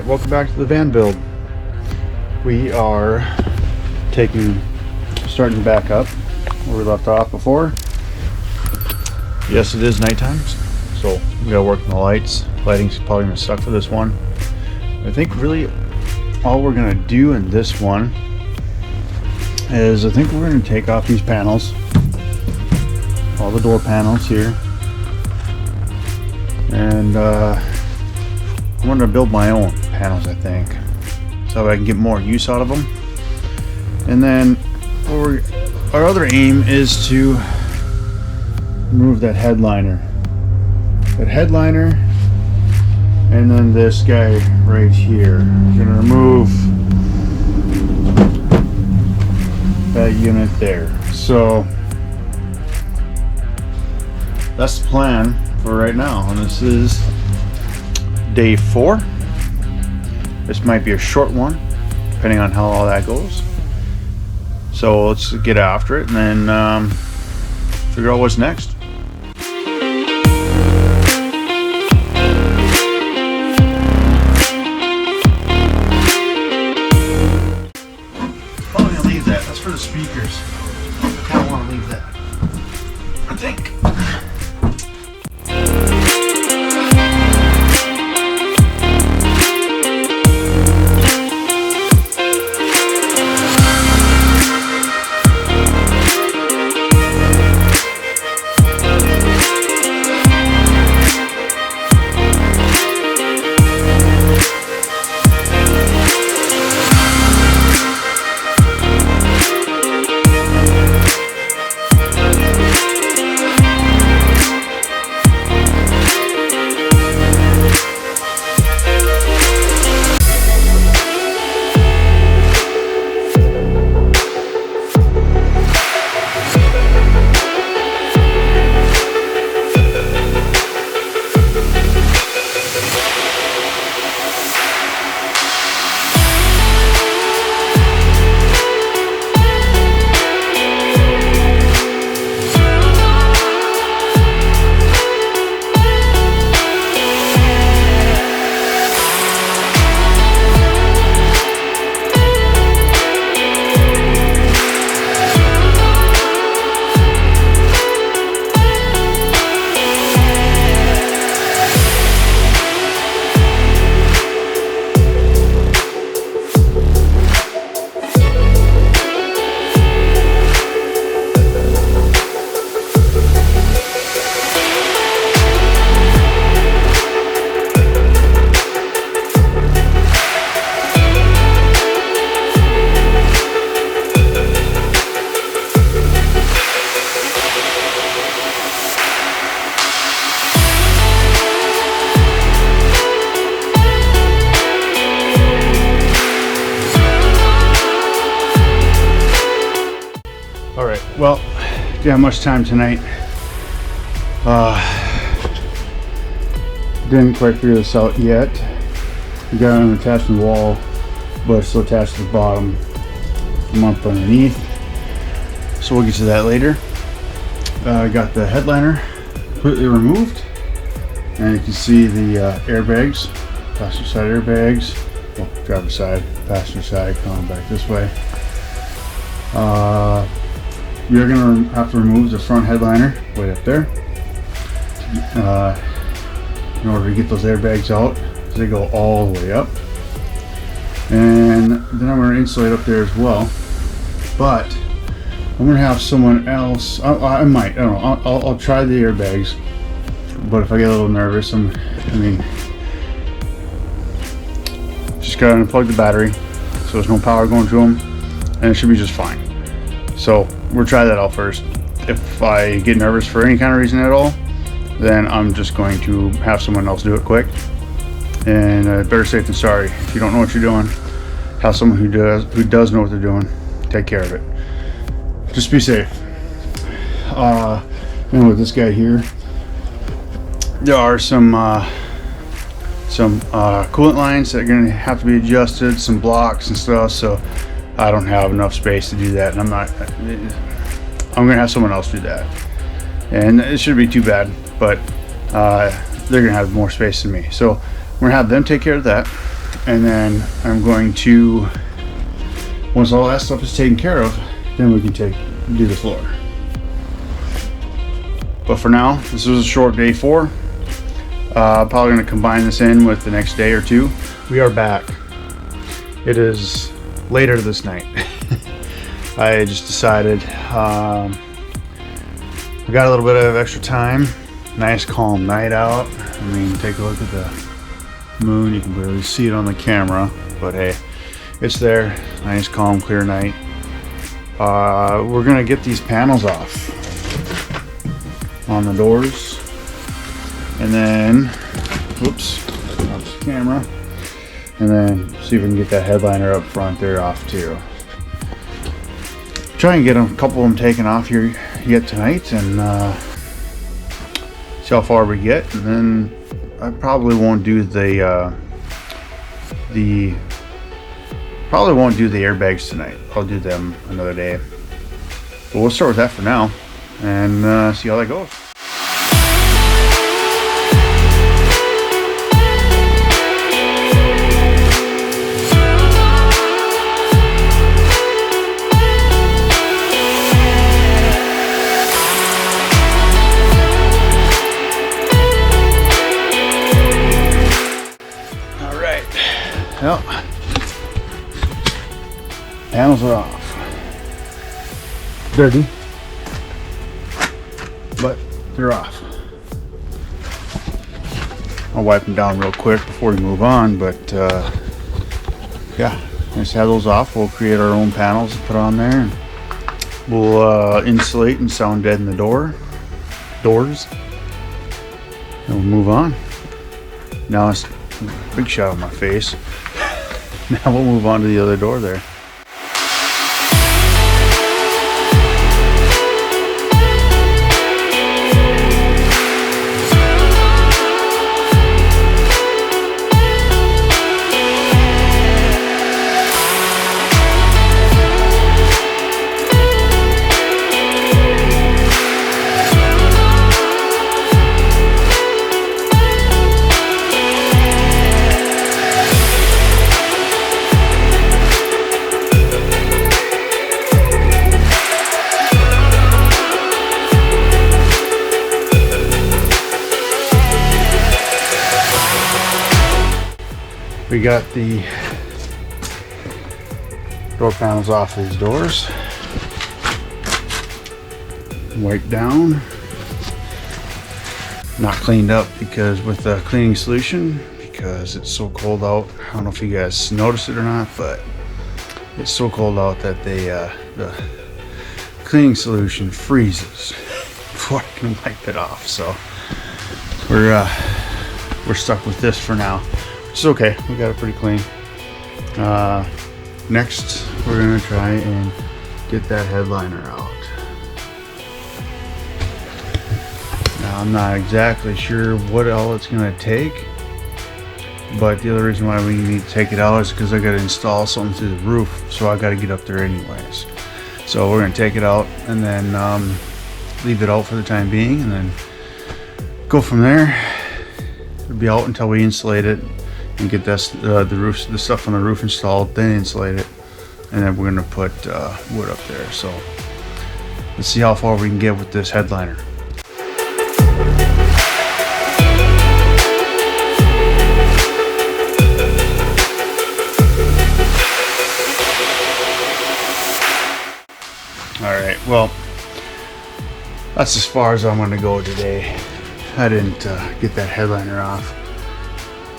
Alright, welcome back to the van build. We are starting back up where we left off before. Yes, it is nighttime, so we gotta work on the lights. Lighting's probably gonna suck for this one. I think really all we're gonna do in this one is I think we're gonna take off these panels, all the door panels here, and I'm going to build my own panels, I think, so I can get more use out of them. And then our other aim is to remove that headliner, and then this guy right here. We're going to remove that unit there. So that's the plan for right now, and this is day 4. This might be a short one depending on how all that goes, so let's get after it and then figure out what's next. Probably gonna leave that. That's for the speakers. I kind of want to leave that, I think. Well, didn't have much time tonight. Didn't quite figure this out yet. We got it attached to the wall, but it's still attached to the bottom from up underneath. So we'll get to that later. Got the headliner completely removed, and you can see the airbags, passenger side airbags, well, driver side, passenger side, coming back this way. You're going to have to remove the front headliner right up there in order to get those airbags out, because they go all the way up. And then I'm going to insulate up there as well, but I'm going to have someone else, I don't know, I'll try the airbags, but if I get a little nervous, just got to unplug the battery so there's no power going to them, and it should be just fine. So we'll try that out first. If I get nervous for any kind of reason at all, then I'm just going to have someone else do it quick. And better safe than sorry. If you don't know what you're doing, have someone who does know what they're doing take care of it. Just be safe. And with this guy here, there are some coolant lines that are going to have to be adjusted, some blocks and stuff. So I don't have enough space to do that, and I'm gonna have someone else do that, and it shouldn't be too bad, but they're gonna have more space than me, so we're gonna have them take care of that. And then I'm going to, once all that stuff is taken care of, then we can do the floor. But for now, this was a short day 4. Probably going to combine this in with the next day or 2. We are back. It is later this night. I just decided we got a little bit of extra time. Nice calm night out. I mean, take a look at the moon. You can barely see it on the camera, but hey, it's there. Nice calm clear night. We're gonna get these panels off on the doors, and then whoops, off the camera, and then see if we can get that headliner up front there off too. Try and get a couple of them taken off here yet tonight, and see how far we get. And then I probably won't do the airbags tonight. I'll do them another day. But we'll start with that for now and see how that goes. Well, panels are off. Dirty, but they're off. I'll wipe them down real quick before we move on, but yeah, just have those off. We'll create our own panels to put on there, and we'll insulate and sound deaden the doors, and we'll move on. Now it's a big shot of my face. Now we'll move on to the other door there. We got the door panels off these doors. Wiped down. Not cleaned up because with the cleaning solution, because it's so cold out. I don't know if you guys noticed it or not, but it's so cold out that the cleaning solution freezes before I can wipe it off. So we're stuck with this for now. It's okay, we got it pretty clean. Next, we're gonna try and get that headliner out. Now, I'm not exactly sure what all it's gonna take, but the other reason why we need to take it out is because I gotta install something through the roof, so I gotta get up there anyways. So we're gonna take it out and then leave it out for the time being, and then go from there. It'll be out until we insulate it and get this, the stuff on the roof installed, then insulate it, and then we're gonna put wood up there. So let's see how far we can get with this headliner. All right, well, that's as far as I'm gonna go today. I didn't get that headliner off.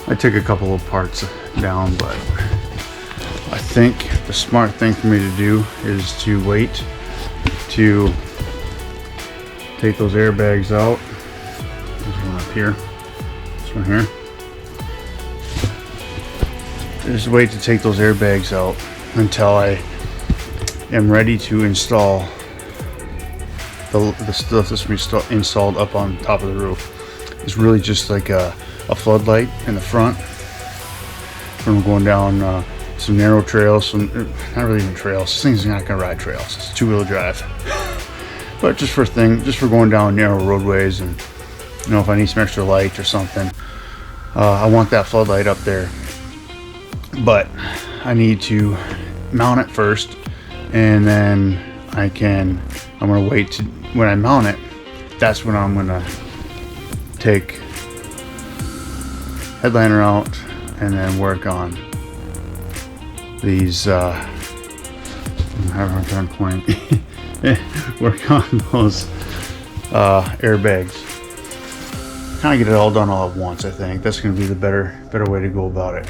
I took a couple of parts down, but I think the smart thing for me to do is to wait to take those airbags out. There's one up here, this one here. Just wait to take those airbags out until I am ready to install the stuff that's installed up on top of the roof. It's really just like a floodlight in the front. We're going down some narrow trails, not really even trails. This thing's not gonna ride trails. It's 2-wheel drive, but just for going down narrow roadways, and you know, if I need some extra light or something, I want that floodlight up there but I need to mount it first, and then I'm gonna wait to, when I mount it, that's when I'm gonna take headliner out and then work on these I'm having a hard time pointing. Work on those airbags. Kind of get it all done all at once. I think that's going to be the better way to go about it.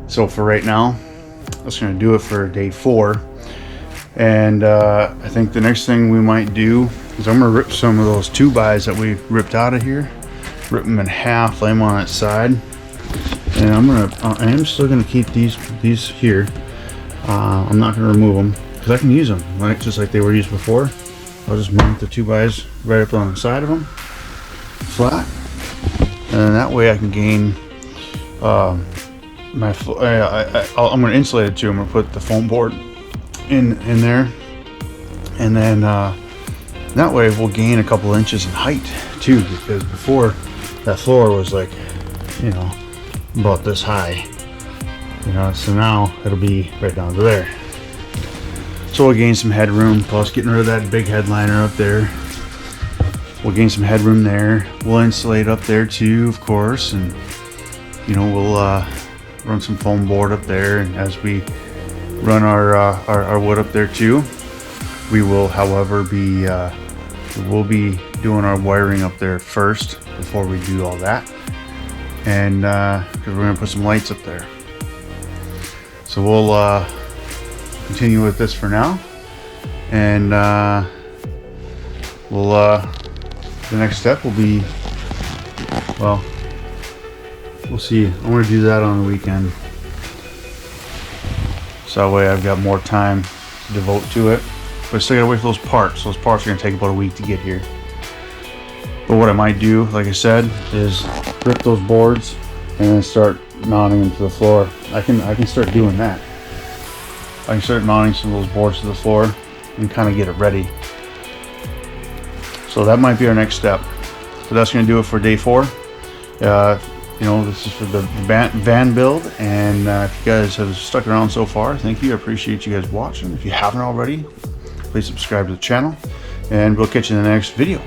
So for right now, that's going to do it for day 4. And I think the next thing we might do is I'm going to rip some of those 2x that we ripped out of here, rip them in half, lay them on its side, and I am still going to keep these here. I'm not going to remove them because I can use them right, just like they were used before. I'll just mount the 2x right up on the side of them, flat, and that way I can gain I'm going to insulate it too. I'm going to put the foam board in there, and then that way we'll gain a couple inches in height too, because before that floor was like, you know, about this high, you know, so now it'll be right down to there. So we'll gain some headroom, plus getting rid of that big headliner up there. We'll gain some headroom there. We'll insulate up there too, of course, and you know, we'll run some foam board up there. And as we run our wood up there too, we will, however, be doing our wiring up there first before we do all that, and because we're gonna put some lights up there. So we'll continue with this for now, and the next step will be, well, we'll see. I want to do that on the weekend, so that way I've got more time to devote to it. But I still gotta wait for those parts. Those parts are gonna take about a week to get here. But what I might do, like I said, is rip those boards and then start mounting them to the floor. I can start doing that. I can start mounting some of those boards to the floor and kind of get it ready. So that might be our next step. So that's going to do it for day 4. You know, this is for the van build, and if you guys have stuck around so far, thank you. I appreciate you guys watching. If you haven't already, please subscribe to the channel, and we'll catch you in the next video.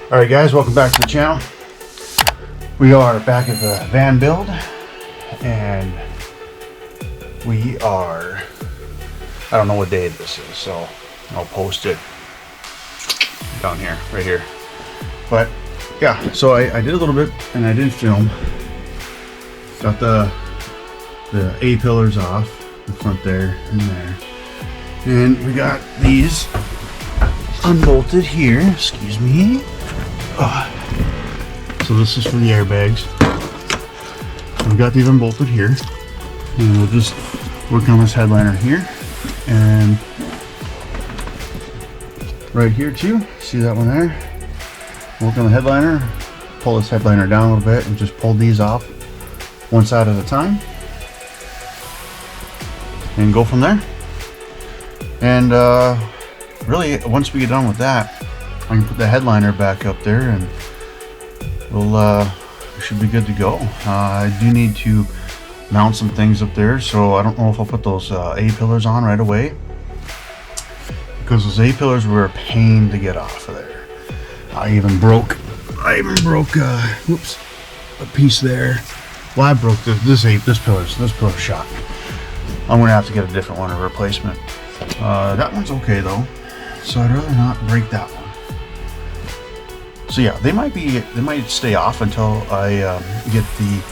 Alright guys, welcome back to the channel. We are back at the van build, and we are, I don't know what day this is, so I'll post it down here, right here. But yeah, so I did a little bit and I did film. Got the A-pillars off the front there and there, and we got these unbolted here. Excuse me. So this is for the airbags. We got these unbolted here, and we'll just work on this headliner here, and right here too. See that one there? Work on the headliner. Pull this headliner down a little bit and just pull these off one side at a time, and go from there. And really, once we get done with that, I can put the headliner back up there, and we should be good to go. I do need to mount some things up there, so I don't know if I'll put those A-pillars on right away, because those A-pillars were a pain to get off of there. I even broke whoops, a piece there. Well, I broke this pillar shot. I'm gonna have to get a different one, a replacement. That one's okay though, so I'd rather not break that one. So yeah, they might stay off until I get the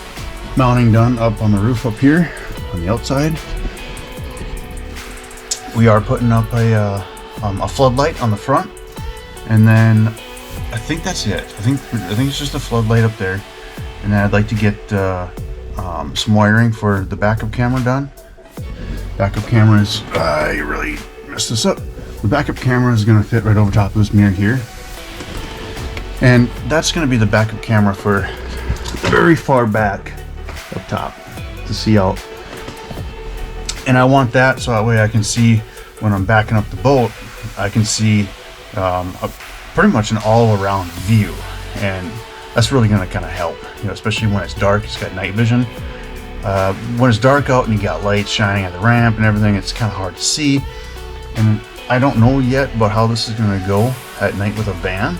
mounting done up on the roof up here on the outside. We are putting up a floodlight on the front, and then I think that's it. I think it's just a floodlight up there, and then I'd like to get some wiring for the backup camera done. Backup camera is, I really messed this up. The backup camera is going to fit right over top of this mirror here, and that's going to be the backup camera for very far back up top to see out. And I want that so that way I can see when I'm backing up the boat, I can see pretty much an all-around view, and that's really going to kind of help, you know, especially when it's dark. It's got night vision. When it's dark out and you got lights shining at the ramp and everything, it's kind of hard to see. And I don't know yet about how this is going to go at night with a van.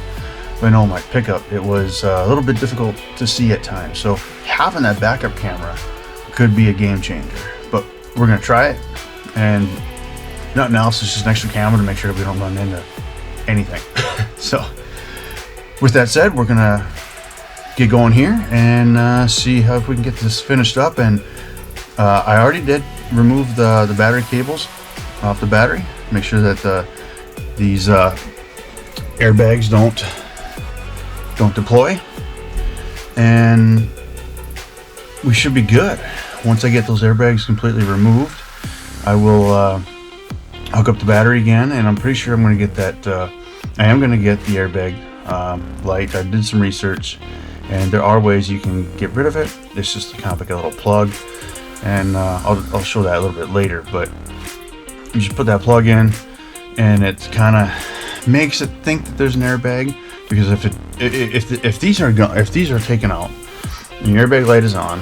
But I know my pickup, it was a little bit difficult to see at times. So having that backup camera could be a game changer. But we're going to try it, and nothing else. It's just an extra camera to make sure that we don't run into anything. So with that said, we're going to get going here and see how if we can get this finished up. And I already did remove the battery cables off the battery. Make sure that these airbags don't deploy, and we should be good. Once I get those airbags completely removed, I will hook up the battery again, and I'm pretty sure I'm going to get that. I am going to get the airbag light. I did some research, and there are ways you can get rid of it. It's just kind of like a little plug, and I'll show that a little bit later. But you just put that plug in, and it kind of makes it think that there's an airbag, because if these are taken out and your airbag light is on,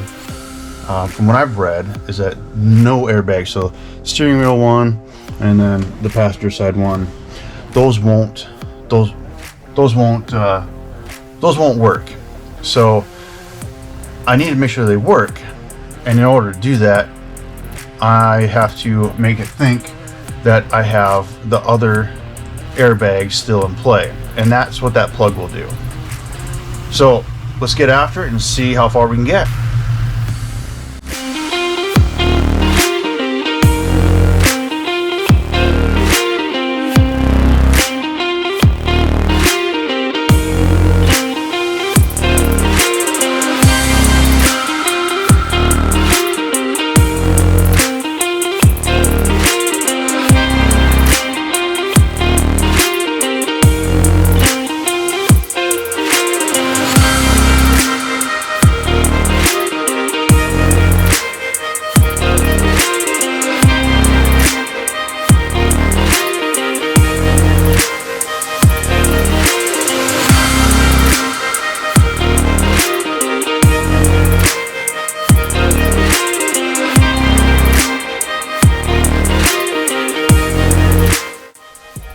from what I've read, is that no airbag. So steering wheel one, and then the passenger side one, those won't work. So I need to make sure they work, and in order to do that, I have to make it think that I have the other airbags still in play, and that's what that plug will do. So let's get after it and see how far we can get.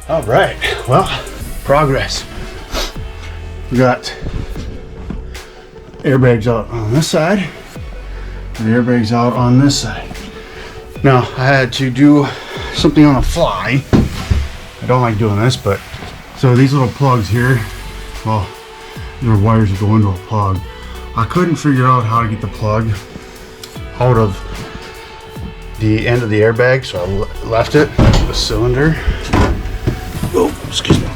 All right, well, progress. We got airbags out on this side, and the airbags out on this side. Now, I had to do something on the fly. I don't like doing this, but so these little plugs here, well, there are wires that go into a plug. I couldn't figure out how to get the plug out of the end of the airbag, so I left it, the cylinder. Oh, excuse me.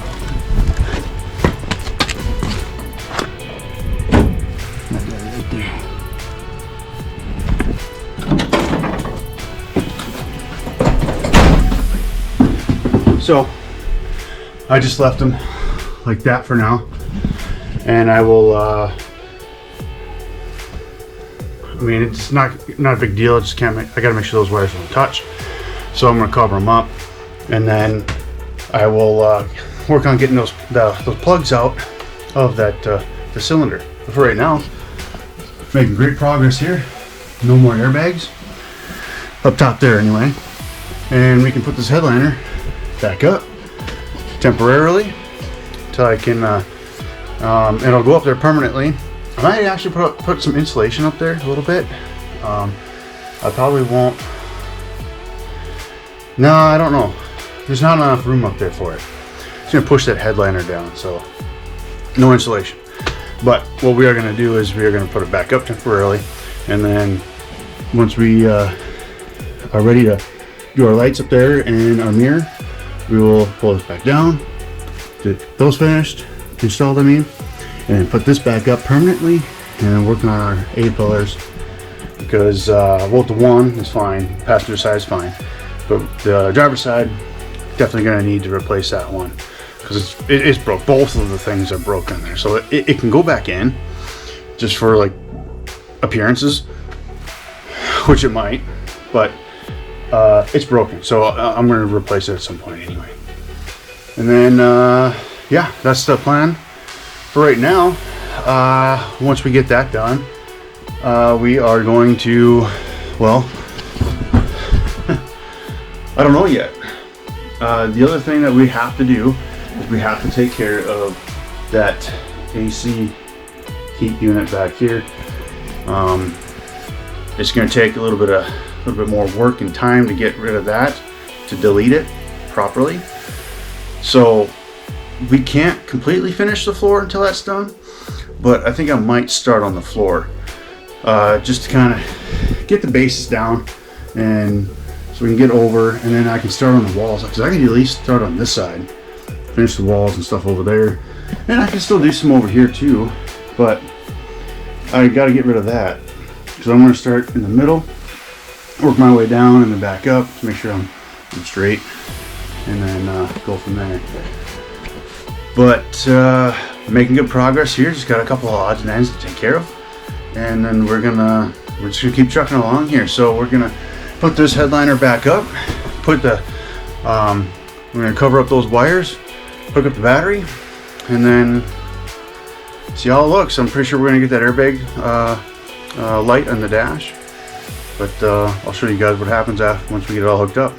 Right there. So I just left them like that for now, and I will. I mean, it's not a big deal. I just can't. I got to make sure those wires don't touch. So I'm gonna cover them up, and then I will work on getting those plugs out of that the cylinder. But for right now, making great progress here. No more airbags up top there anyway, and we can put this headliner back up temporarily until I can. It'll go up there permanently. I might actually put some insulation up there a little bit. I probably won't. No, I don't know. There's not enough room up there for it. It's gonna push that headliner down, so no insulation. But what we are gonna do is we are gonna put it back up temporarily, and then once we are ready to do our lights up there and our mirror, we will pull this back down, get those finished, installed I mean, and then put this back up permanently, and then working on our A-pillars, because both the one is fine, passenger side is fine, but the driver's side, definitely going to need to replace that one, because it's broke. Both of the things are broken there, so it can go back in just for like appearances, which it might, but it's broken, so I'm going to replace it at some point anyway. And then yeah, that's the plan for right now. Once we get that done, we are going to, well, I don't know yet. The other thing that we have to do is we have to take care of that AC heat unit back here. It's going to take a little bit more work and time to get rid of that, to delete it properly. So we can't completely finish the floor until that's done, but I think I might start on the floor, just to kind of get the bases down, and so we can get over, and then I can start on the walls, because I can at least start on this side, finish the walls and stuff over there, and I can still do some over here too, but I got to get rid of that, because I'm going to start in the middle, work my way down and then back up to make sure I'm straight, and then go from there. But making good progress here. Just got a couple of odds and ends to take care of, and then we're just gonna keep trucking along here. So we're gonna put this headliner back up, put the we're gonna cover up those wires, hook up the battery, and then see how it looks. I'm pretty sure we're gonna get that airbag light on the dash, but I'll show you guys what happens once we get it all hooked up.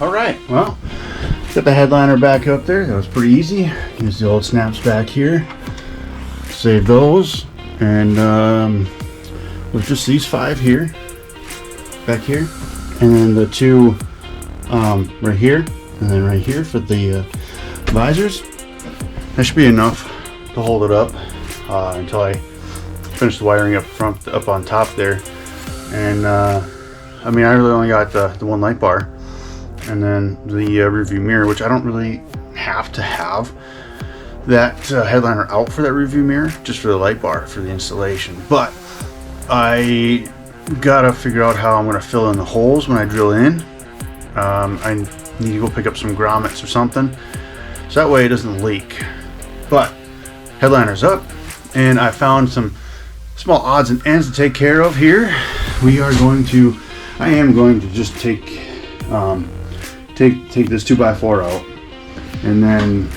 Alright, well, got the headliner back up there. That was pretty easy. Use the old snaps back here. Save those. And with just these 5 here, back here, and then the 2 right here, and then right here for the visors. That should be enough to hold it up until I finish the wiring up front, up on top there. And I mean, I really only got the one light bar, and then the rear view mirror, which I don't really have to have that headliner out for that rear view mirror, just for the light bar for the installation. But I gotta figure out how I'm gonna fill in the holes when I drill in. I need to go pick up some grommets or something, so that way it doesn't leak. But headliner's up, and I found some small odds and ends to take care of here. I am going to just take this 2x4 out, and then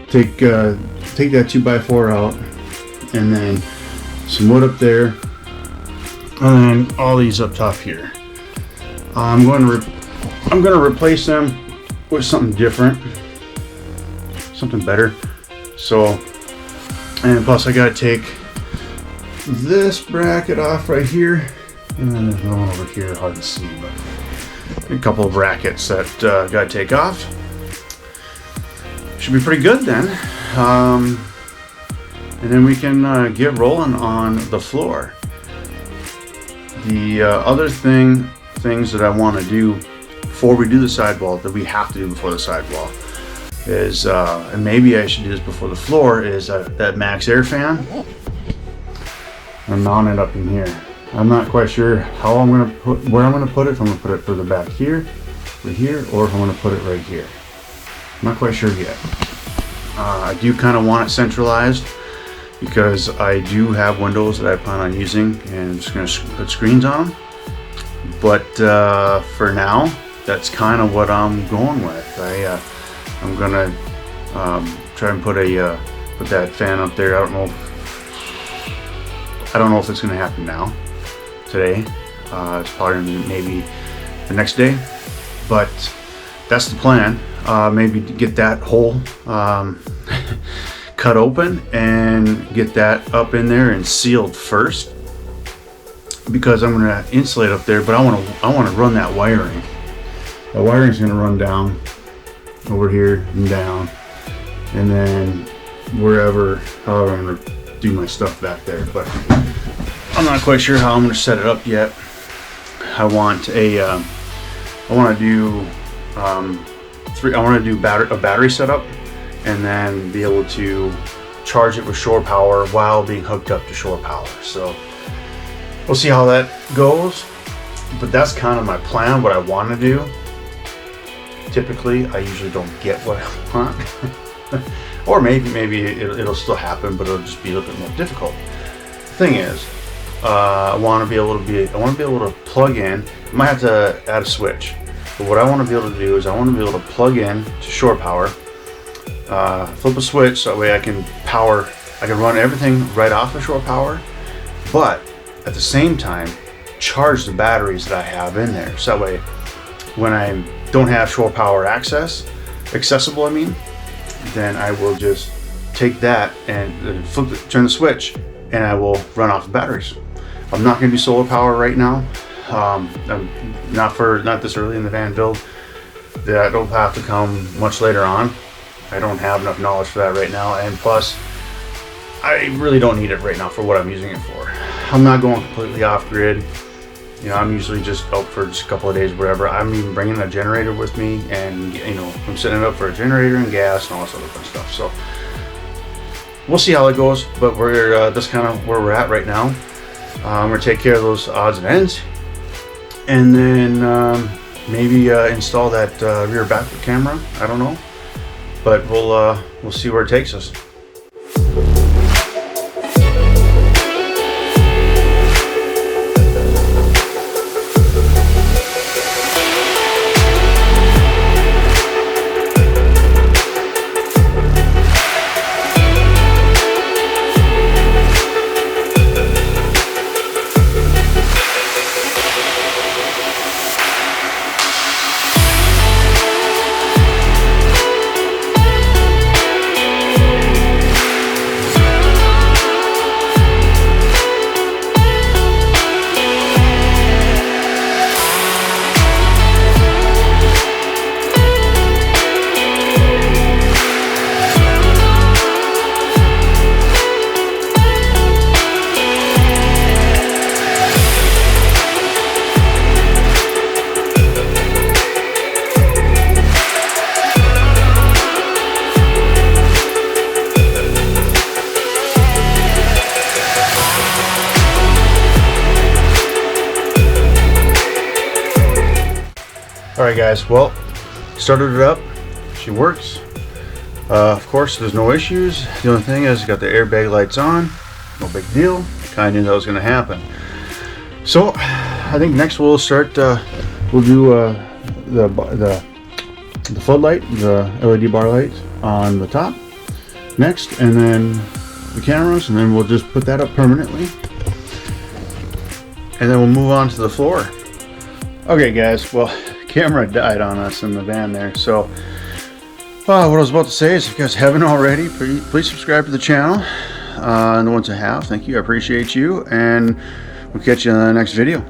take that 2x4 out, and then some wood up there, and then all these up top here. I'm going to replace them with something different, something better. So, and plus I got to take this bracket off right here, and then there's another one over here, hard to see, but a couple of brackets that got to take off. Should be pretty good then. And then we can get rolling on the floor. The other things that I want to do before we do the sidewall, that we have to do before the sidewall, is, and maybe I should do this before the floor, is that max air fan. I'm mounting it up in here. I'm not quite sure how I'm going to where I'm going to put it. If I'm going to put it further back here, right here, or if I'm going to put it right here. I'm not quite sure yet. I do kind of want it centralized, because I do have windows that I plan on using, and I'm just going to put screens on them. But for now, that's kind of what I'm going with. I'm going to try and put that fan up there. I don't know if it's going to happen now, today. It's probably going to be maybe the next day, but that's the plan. Maybe get that hole cut open and get that up in there and sealed first, because I'm going to insulate up there, but I want to run that wiring. The wiring is going to run down over here and down, and then however I'm going to do my stuff back there. But I'm not quite sure how I'm going to set it up yet. I want to do a battery setup, and then be able to charge it with shore power while being hooked up to shore power. So we'll see how that goes, but that's kind of my plan, what I want to do. Typically, I usually don't get what I want. Or maybe it'll still happen, but it'll just be a little bit more difficult. The thing is, I want to be able to plug in. I might have to add a switch, but what I want to be able to do is I want to be able to plug in to shore power, flip a switch, so that way I can run everything right off of shore power, but at the same time charge the batteries that I have in there, so that way when I don't have shore power accessible, then I will just take that and turn the switch, and I will run off the batteries. I'm not going to do solar power right now. Not this early in the van build. That'll have to come much later on. I don't have enough knowledge for that right now, and plus I really don't need it right now for what I'm using it for. I'm not going completely off grid. I'm usually just out for just a couple of days, whatever. I'm even bringing a generator with me, and I'm setting it up for a generator and gas and all this other fun stuff. So we'll see how it goes, but that's kind of where we're at right now. I'm gonna take care of those odds and ends, and then maybe install that rear backward camera. I don't know, but we'll see where it takes us. Alright guys, well, started it up, she works. Of course there's no issues. The only thing is, got the airbag lights on, no big deal. Kinda knew that was gonna happen. So I think next we'll start, we'll do the floodlight, the LED bar lights on the top next, and then the cameras, and then we'll just put that up permanently, and then we'll move on to the floor. Okay guys, well, camera died on us in the van there, so what I was about to say is, if you guys haven't already, please subscribe to the channel, and the ones that have, thank you, I appreciate you, and we'll catch you in the next video.